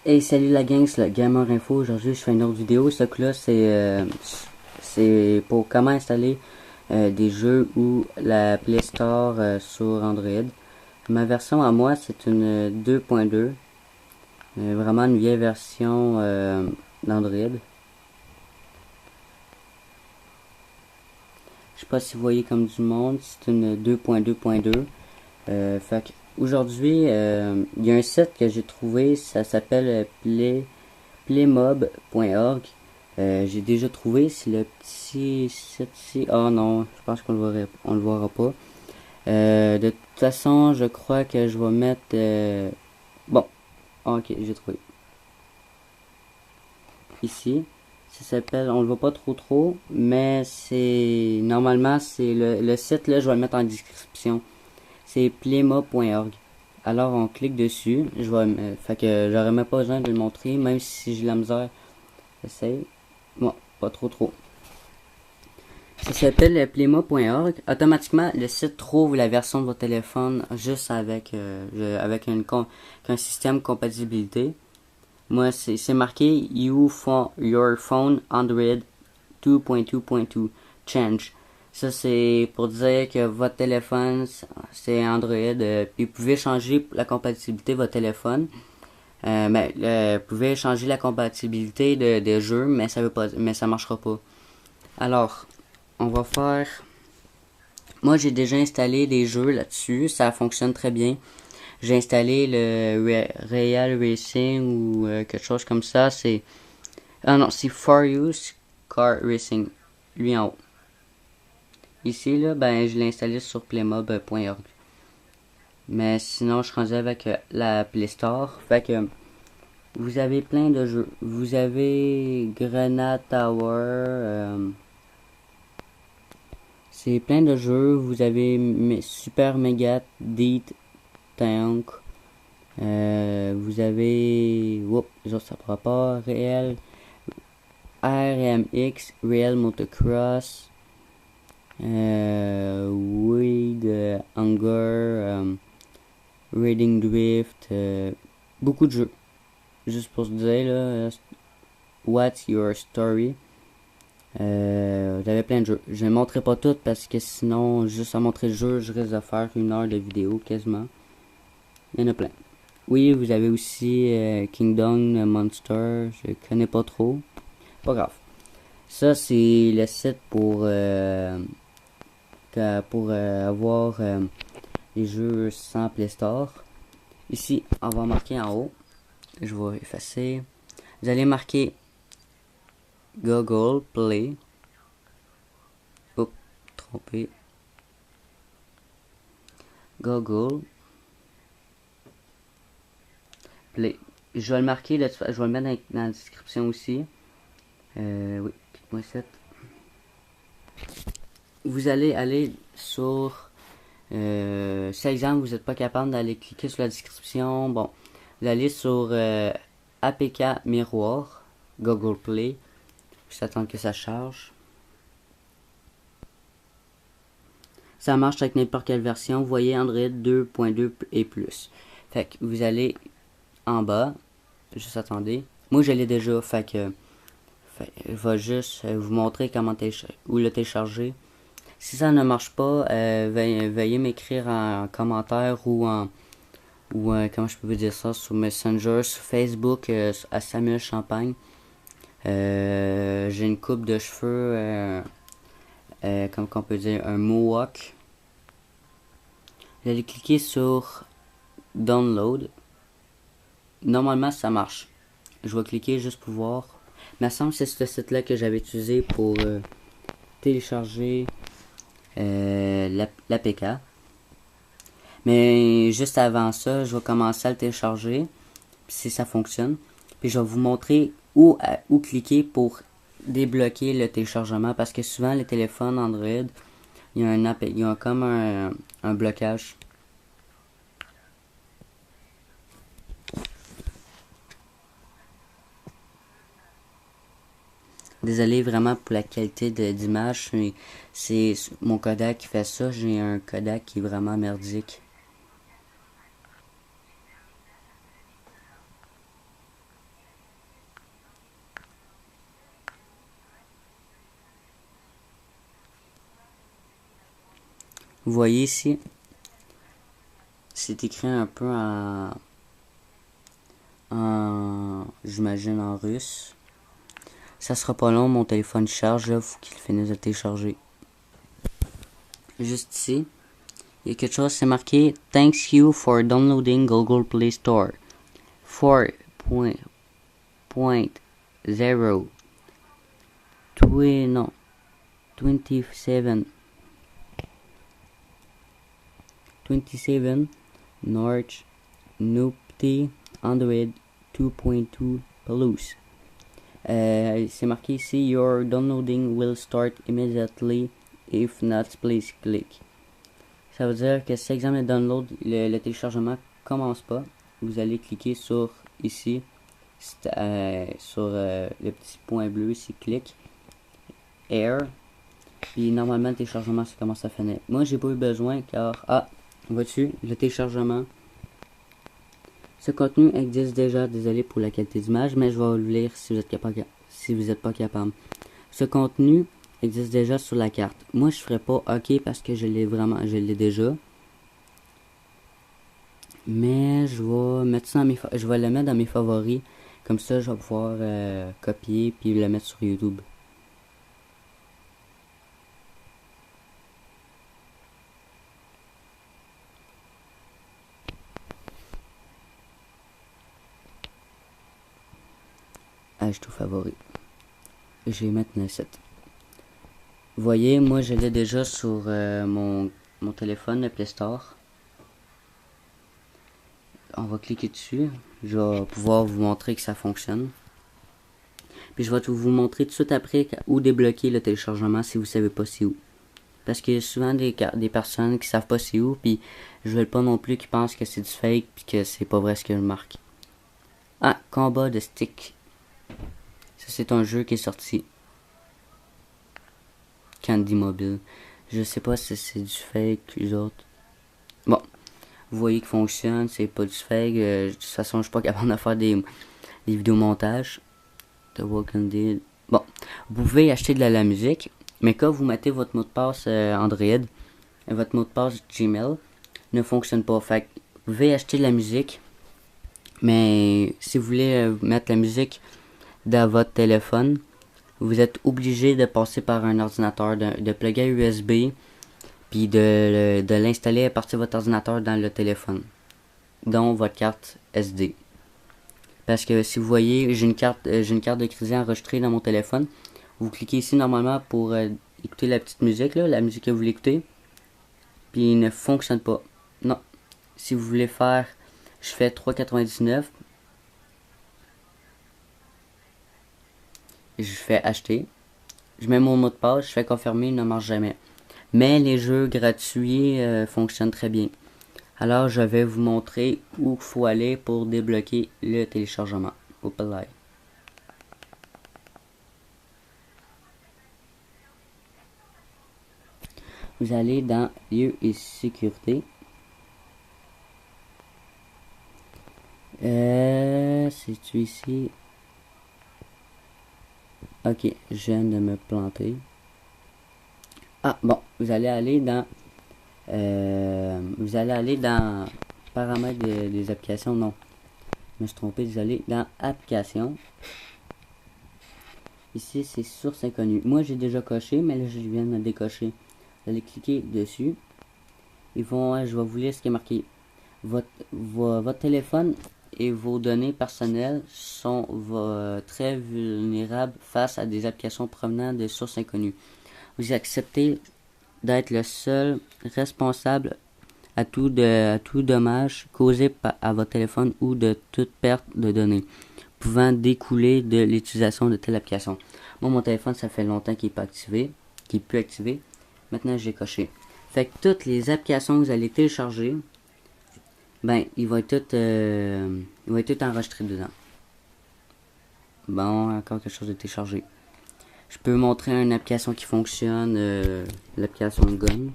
Hey, salut la gang, c'est le Gamer Info. Aujourd'hui, je fais une autre vidéo. Ce que là, c'est pour comment installer des jeux ou la Play Store sur Android. Ma version à moi, c'est une 2.2. Vraiment une vieille version d'Android. Je sais pas si vous voyez comme du monde, c'est une 2.2.2. Fait que aujourd'hui, il y a un site que j'ai trouvé, ça s'appelle playmob.org. J'ai déjà trouvé, c'est le petit site ci. Oh non, je pense on le verra pas. De toute façon, je crois que je vais mettre. Bon, ok, j'ai trouvé. Ici, ça s'appelle, on le voit pas trop, mais c'est normalement c'est le site là, je vais le mettre en description. C'est playmob.org. Alors on clique dessus, fait que j'aurais même pas besoin de le montrer, même si j'ai la misère. J'essaye. Bon, pas trop. Ça s'appelle playmo.org. Automatiquement, le site trouve la version de votre téléphone juste avec un système compatibilité. Moi, c'est marqué Your phone Android 2.2.2 Change. Ça, c'est pour dire que votre téléphone, c'est Android. Puis vous pouvez changer la compatibilité de votre téléphone. Vous pouvez changer la compatibilité de jeux, mais ça marchera pas. Alors, on va faire. Moi, j'ai déjà installé des jeux là-dessus, ça fonctionne très bien. J'ai installé le Real Racing ou quelque chose comme ça. C'est For Use Car Racing, lui en haut. Ici là, je l'ai installé sur playmob.org. Mais sinon, je suis rendu avec la Play Store. Fait que vous avez plein de jeux. Vous avez Grenade Tower. C'est plein de jeux. Vous avez Super Mega Deed Tank. Vous avez. Oups, ça prend pas. Real RMX, Real Motocross. Weed Hunger. Raiding Drift. Beaucoup de jeux. Juste pour se dire, là, What's Your Story? J'avais plein de jeux. Je ne montrerai pas toutes parce que sinon, juste à montrer le jeu, je risque de faire 1 heure de vidéo quasiment. Il y en a plein. Oui, vous avez aussi Kingdom Monster. Je connais pas trop. Pas grave. Ça, c'est le site pour avoir les jeux sans Play Store. Ici, on va marquer en haut. Je vais effacer. Vous allez marquer Google Play. Oups, trompé. Google Play. Je vais le marquer, je vais le mettre dans la description aussi. Oui, clique-moi 7. Vous allez aller sur... si exemple vous n'êtes pas capable d'aller cliquer sur la description, bon, vous allez sur APK Miroir, Google Play. Juste attendre que ça charge. Ça marche avec n'importe quelle version. Vous voyez Android 2.2 et plus. Fait que vous allez en bas. Juste attendez. Moi je l'ai déjà. Fait que je vais juste vous montrer où le télécharger. Si ça ne marche pas, veuillez m'écrire en commentaire ou comment je peux vous dire ça, sur Messenger, sur Facebook, à Samuel Champagne. J'ai une coupe de cheveux, comme on peut dire, un mohawk. Vous allez cliquer sur Download. Normalement, ça marche. Je vais cliquer juste pour voir. Mais il me semble que c'est ce site-là que j'avais utilisé pour télécharger l'APK. Mais juste avant ça, je vais commencer à le télécharger. Si ça fonctionne. Puis je vais vous montrer où cliquer pour débloquer le téléchargement. Parce que souvent, les téléphones Android, il y a comme un blocage. Désolé vraiment pour la qualité d'image, mais c'est mon Kodak qui fait ça. J'ai un Kodak qui est vraiment merdique. Vous voyez ici, c'est écrit un peu j'imagine en russe. Ça sera pas long, mon téléphone charge, là, faut qu'il finisse de télécharger. Juste ici, il y a quelque chose, c'est marqué Thanks you for downloading Google Play Store 4.0 27 North Nupti Android 2.2 Plus. C'est marqué ici Your downloading will start immediately. If not, please click. Ça veut dire que si exemple le download, le téléchargement commence pas, vous allez cliquer sur ici, sur le petit point bleu ici, clic, Air, puis normalement le téléchargement ça commence à finir. Moi j'ai pas eu besoin car, vois-tu, le téléchargement, ce contenu existe déjà, désolé pour la qualité d'image, mais je vais vous le lire si vous êtes capable, si vous n'êtes pas capable. Ce contenu existe déjà sur la carte. Moi, je ferai pas OK parce que je l'ai déjà. Mais je vais mettre ça je vais le mettre dans mes favoris. Comme ça, je vais pouvoir copier puis le mettre sur YouTube. Ajoute favori. Je vais mettre 7. Vous voyez, moi je l'ai déjà sur mon téléphone, le Play Store. On va cliquer dessus. Je vais pouvoir vous montrer que ça fonctionne. Puis je vais vous montrer tout de suite après où débloquer le téléchargement si vous savez pas c'est où. Parce qu'il y a souvent des personnes qui savent pas c'est où, puis je veux pas non plus qui pensent que c'est du fake, puis que c'est pas vrai ce que je marque. Ah, combat de stick. Ça c'est un jeu qui est sorti. Candy Mobile. Je sais pas si c'est du fake, les autres. Bon, vous voyez qu'il fonctionne, c'est pas du fake. De toute façon, je suis pas capable de faire des vidéos montage. The Walking Dead. Bon, vous pouvez acheter de la musique, mais quand vous mettez votre mot de passe Android, votre mot de passe Gmail ne fonctionne pas. Fait que vous pouvez acheter de la musique, mais si vous voulez mettre la musique dans votre téléphone, vous êtes obligé de passer par un ordinateur, de plugger USB, puis de l'installer à partir de votre ordinateur dans le téléphone, dont votre carte SD. Parce que si vous voyez, j'ai une carte de crédit enregistrée dans mon téléphone. Vous cliquez ici normalement pour écouter la petite musique, là, la musique que vous voulez écouter. Puis il ne fonctionne pas. Non. Si vous voulez faire, je fais 3,99. Je fais acheter. Je mets mon mot de passe, je fais confirmer, il ne marche jamais. Mais les jeux gratuits fonctionnent très bien. Alors je vais vous montrer où il faut aller pour débloquer le téléchargement. Open. Vous allez dans lieu et sécurité. C'est-tu ici? Ok, je viens de me planter. Ah bon, vous allez aller dans paramètres des applications. Non, je me suis trompé. Vous allez dans applications. Ici c'est source inconnue. Moi j'ai déjà coché, mais là je viens de me décocher. Vous allez cliquer dessus. Je vais vous lire ce qui est marqué. Votre téléphone et vos données personnelles sont très vulnérables face à des applications provenant de sources inconnues. Vous acceptez d'être le seul responsable à tout dommage causé à votre téléphone ou de toute perte de données pouvant découler de l'utilisation de telle application. Moi, mon téléphone, ça fait longtemps qu'il est plus activé. Maintenant, j'ai coché. Fait que toutes les applications que vous allez télécharger, ben, il va être tout enregistré dedans. Bon, encore quelque chose de téléchargé. Je peux montrer une application qui fonctionne, l'application Gun.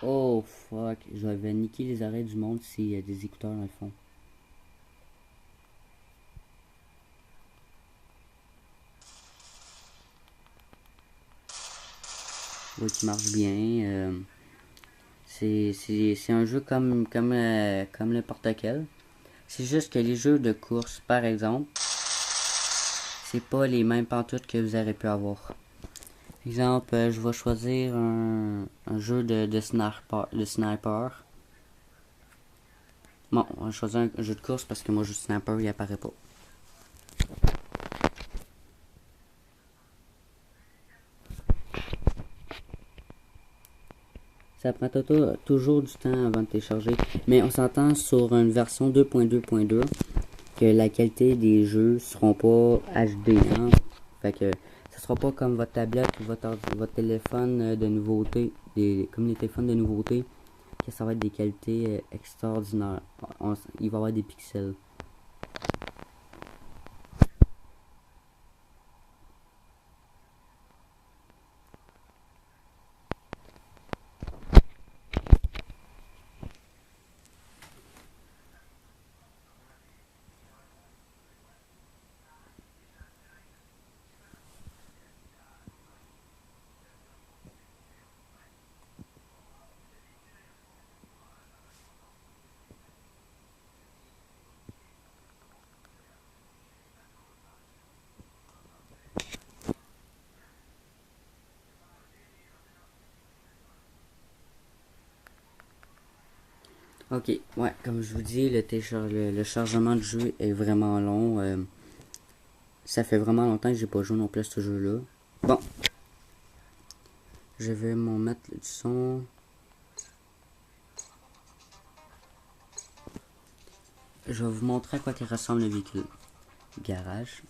Oh fuck, je vais niquer les oreilles du monde s'il y a des écouteurs dans le fond. Je vois qu'il marche bien. C'est un jeu comme n'importe quel. C'est juste que les jeux de course, par exemple, c'est pas les mêmes pantoutes que vous aurez pu avoir. Exemple, je vais choisir un jeu de sniper. Bon, on va choisir un jeu de course parce que moi, jeu de sniper, il apparaît pas. Ça prend toujours du temps avant de télécharger. Mais on s'entend sur une version 2.2.2 que la qualité des jeux seront pas HD. Hein? Fait que ça sera pas comme votre tablette ou votre téléphone de nouveauté. Comme les téléphones de nouveauté. Que ça va être des qualités extraordinaires. Il va y avoir des pixels. Ok, ouais, comme je vous dis, le chargement du jeu est vraiment long. Ça fait vraiment longtemps que j'ai pas joué non plus à ce jeu-là. Bon, je vais m'en mettre du son. Je vais vous montrer à quoi il ressemble le véhicule. Garage.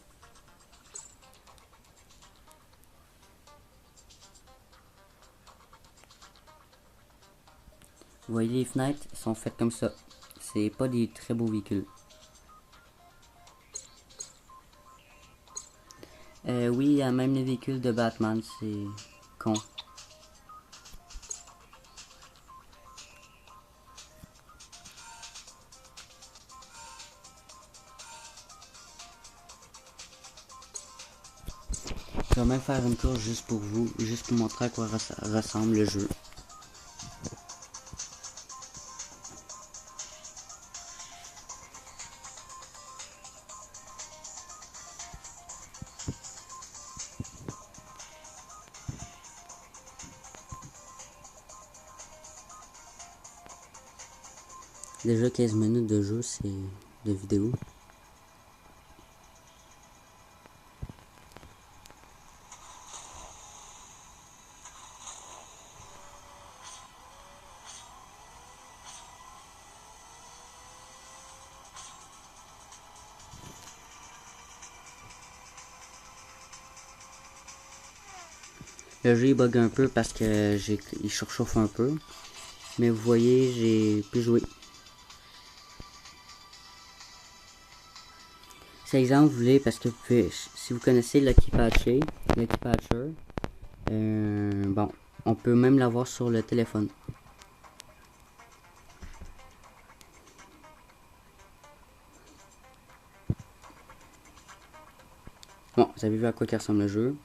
Vous voyez, les fenêtres sont faites comme ça. C'est pas des très beaux véhicules. Oui, il y a même les véhicules de Batman, c'est con. Je vais même faire une course juste pour vous, juste pour montrer à quoi ressemble le jeu. Déjà 15 minutes de jeu, c'est de vidéo. Le jeu il bug un peu parce que il surchauffe un peu. Mais vous voyez, j'ai pu jouer. C'est exemple, vous voulez, parce que si vous connaissez Lucky Patcher, bon, on peut même l'avoir sur le téléphone. Bon, vous avez vu à quoi il ressemble le jeu.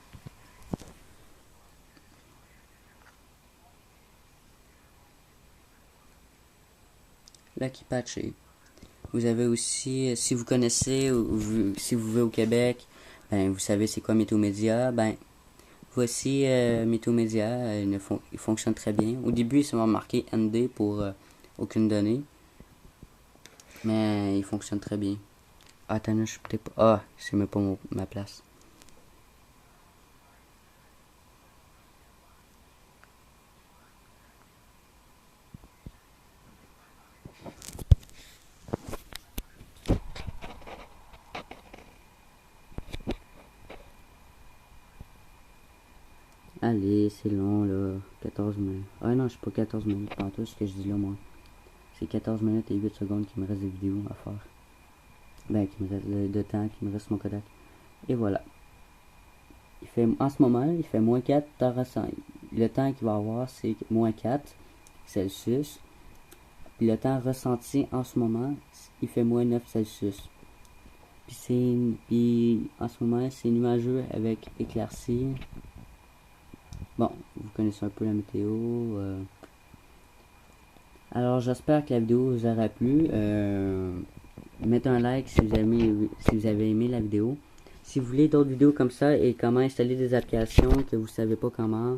Lucky Patcher. Vous avez aussi, si vous connaissez, ou si vous vivez au Québec, ben vous savez c'est quoi Météo Média, ben voici Météo Média, il fonctionne très bien. Au début, il s'est marqué ND pour aucune donnée, mais il fonctionne très bien. Ah, attends, je suis peut-être pas... Ah, c'est même pas ma place. Allez, c'est long là, 14 minutes. Ah non, je suis pas 14 minutes tantôt, ce que je dis là moi. C'est 14 minutes et 8 secondes qu'il me reste de vidéo à faire. Ben, qui me reste de temps, qui me reste mon Kodak. Et voilà. En ce moment, il fait moins 4 le temps qu'il va avoir, c'est moins 4 Celsius. Puis le temps ressenti en ce moment, il fait moins 9 Celsius. Puis en ce moment, c'est nuageux avec éclaircie. Bon, vous vous connaissez un peu la météo. Alors j'espère que la vidéo vous aura plu. Mettez un like si vous avez aimé la vidéo. Si vous voulez d'autres vidéos comme ça et comment installer des applications que vous savez pas comment,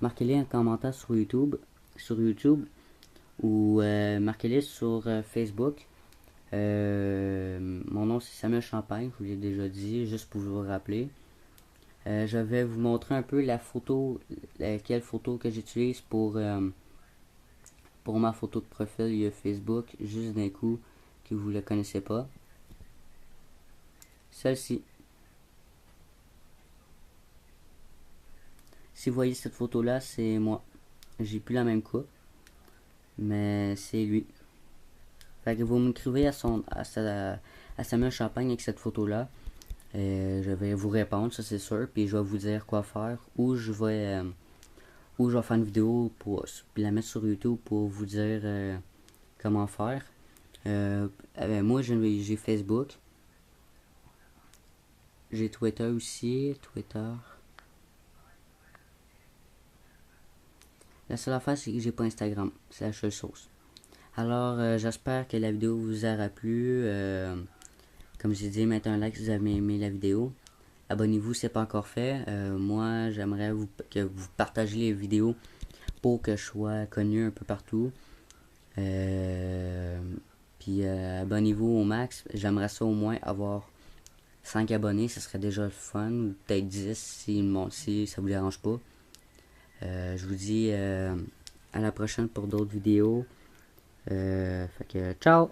marquez-les en commentaire sur YouTube, ou marquez-les sur Facebook. Mon nom c'est Samuel Champagne, je vous l'ai déjà dit, juste pour vous rappeler. Je vais vous montrer un peu quelle photo que j'utilise pour ma photo de profil Facebook, juste d'un coup que vous ne la connaissez pas. Celle-ci. Si vous voyez cette photo là, c'est moi. J'ai plus la même coupe, mais c'est lui. Fait que vous m'écrivez à Samuel Champagne avec cette photo là. Je vais vous répondre, ça c'est sûr, puis je vais vous dire quoi faire, ou je vais faire une vidéo pour la mettre sur YouTube pour vous dire comment faire. Moi j'ai Facebook, j'ai Twitter aussi, La seule affaire c'est que j'ai pas Instagram, c'est la seule chose. Alors j'espère que la vidéo vous aura plu. Comme j'ai dit, mettez un like si vous avez aimé la vidéo. Abonnez-vous si ce n'est pas encore fait. Moi, j'aimerais que vous partagez les vidéos pour que je sois connu un peu partout. Puis abonnez-vous au max. J'aimerais ça au moins avoir 5 abonnés. Ce serait déjà le fun. Ou peut-être 10 si ça vous dérange pas. Je vous dis à la prochaine pour d'autres vidéos. Fait que ciao!